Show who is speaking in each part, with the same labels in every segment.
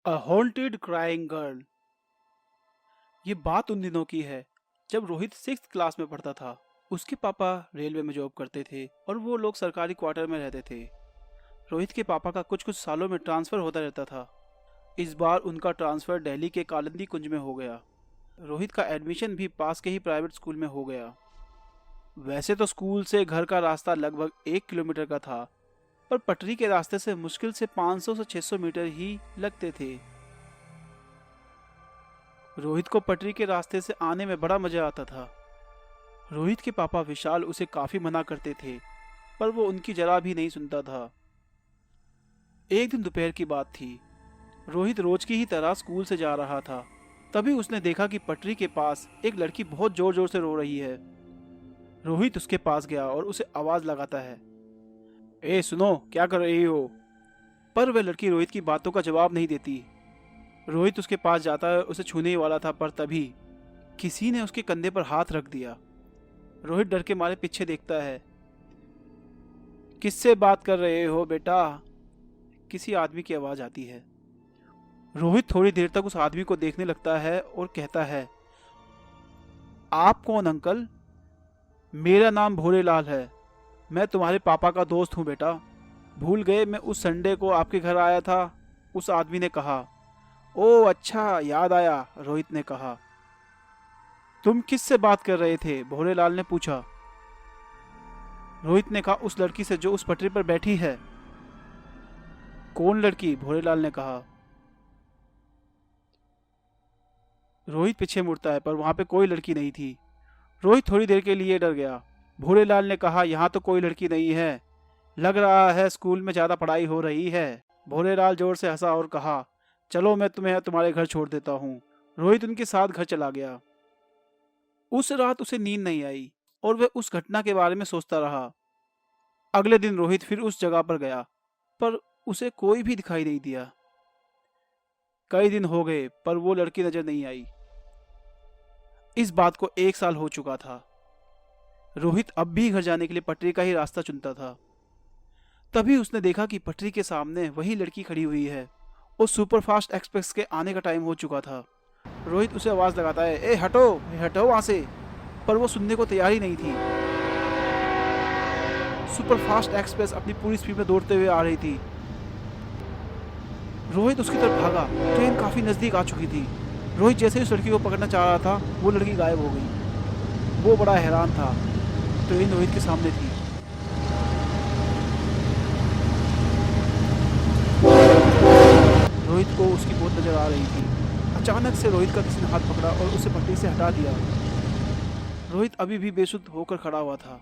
Speaker 1: अ haunted crying girl. ये बात उन दिनों की है जब रोहित सिक्स क्लास में पढ़ता था। उसके पापा रेलवे में जॉब करते थे और वो लोग सरकारी क्वार्टर में रहते थे। रोहित के पापा का कुछ कुछ सालों में ट्रांसफ़र होता रहता था। इस बार उनका ट्रांसफ़र दिल्ली के कालिंदी कुंज में हो गया। रोहित का एडमिशन भी पास के ही प्राइवेट स्कूल में हो गया। वैसे तो स्कूल से घर का रास्ता लगभग 1 किलोमीटर का था, पर पटरी के रास्ते से मुश्किल से 500 से 600 मीटर ही लगते थे। रोहित को पटरी के रास्ते से आने में बड़ा मजा आता था। रोहित के पापा विशाल उसे काफी मना करते थे, पर वो उनकी जरा भी नहीं सुनता था। एक दिन दोपहर की बात थी। रोहित रोज की ही तरह स्कूल से जा रहा था। तभी उसने देखा कि पटरी के पास एक लड़की बहुत जोर जोर से रो रही है। रोहित उसके पास गया और उसे आवाज लगाता है, ए सुनो, क्या कर रही हो? पर वह लड़की रोहित की बातों का जवाब नहीं देती। रोहित उसके पास जाता है, उसे छूने ही वाला था, पर तभी किसी ने उसके कंधे पर हाथ रख दिया। रोहित डर के मारे पीछे देखता है। किससे बात कर रहे हो बेटा? किसी आदमी की आवाज आती है। रोहित थोड़ी देर तक उस आदमी को देखने लगता है और कहता है, आप कौन अंकल? मेरा नाम भोलेलाल है। मैं तुम्हारे पापा का दोस्त हूँ बेटा। भूल गए मैं उस संडे को आपके घर आया था? उस आदमी ने कहा। ओ अच्छा, याद आया, रोहित ने कहा। तुम किससे बात कर रहे थे? भोलेलाल ने पूछा। रोहित ने कहा, उस लड़की से जो उस पटरी पर बैठी है। कौन लड़की? भोलेलाल ने कहा। रोहित पीछे मुड़ता है, पर वहां पे कोई लड़की नहीं थी। रोहित थोड़ी देर के लिए डर गया। भोलेलाल ने कहा, यहाँ तो कोई लड़की नहीं है। लग रहा है स्कूल में ज्यादा पढ़ाई हो रही है। भोलेलाल जोर से हंसा और कहा, चलो मैं तुम्हें तुम्हारे घर छोड़ देता हूँ। रोहित उनके साथ घर चला गया। उस रात उसे नींद नहीं आई और वह उस घटना के बारे में सोचता रहा। अगले दिन रोहित फिर उस जगह पर गया, पर उसे कोई भी दिखाई नहीं दिया। कई दिन हो गए, पर वो लड़की नजर नहीं आई। इस बात को 1 साल हो चुका था। रोहित अब भी घर जाने के लिए पटरी का ही रास्ता चुनता था। तभी उसने देखा कि पटरी के सामने वही लड़की खड़ी हुई है और सुपरफास्ट एक्सप्रेस के आने का टाइम हो चुका था। रोहित उसे आवाज लगाता है, ए हटो, हटो वहां से। पर वो सुनने को तैयार ही नहीं थी। सुपरफास्ट एक्सप्रेस अपनी पूरी स्पीड में दौड़ते हुए आ रही थी। रोहित उसकी तरफ भागा। ट्रेन काफी नजदीक आ चुकी थी। रोहित जैसे ही उस लड़की को पकड़ना चाह रहा था, वो लड़की गायब हो गई। वो बड़ा हैरान था। ट्रेन रोहित के सामने थी। रोहित को उसकी बहुत नजर आ रही थी। अचानक से रोहित का किसी ने हाथ पकड़ा और उसे पटरी से हटा दिया। रोहित अभी भी बेसुध होकर खड़ा हुआ था।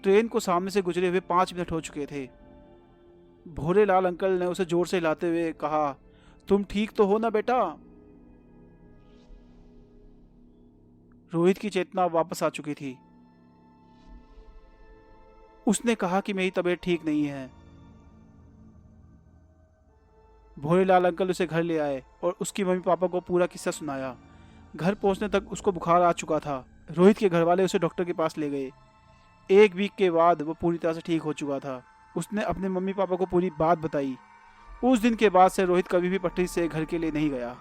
Speaker 1: ट्रेन को सामने से गुजरे हुए 5 मिनट हो चुके थे। भोलेलाल अंकल ने उसे जोर से हिलाते हुए कहा, तुम ठीक तो हो ना बेटा? रोहित की चेतना वापस आ चुकी थी। उसने कहा कि मेरी तबीयत ठीक नहीं है। भोलेलाल अंकल उसे घर ले आए और उसकी मम्मी पापा को पूरा किस्सा सुनाया। घर पहुंचने तक उसको बुखार आ चुका था। रोहित के घर वाले उसे डॉक्टर के पास ले गए। 1 वीक के बाद वो पूरी तरह से ठीक हो चुका था। उसने अपने मम्मी पापा को पूरी बात बताई। उस दिन के बाद से रोहित कभी भी पटरी से घर के लिए नहीं गया।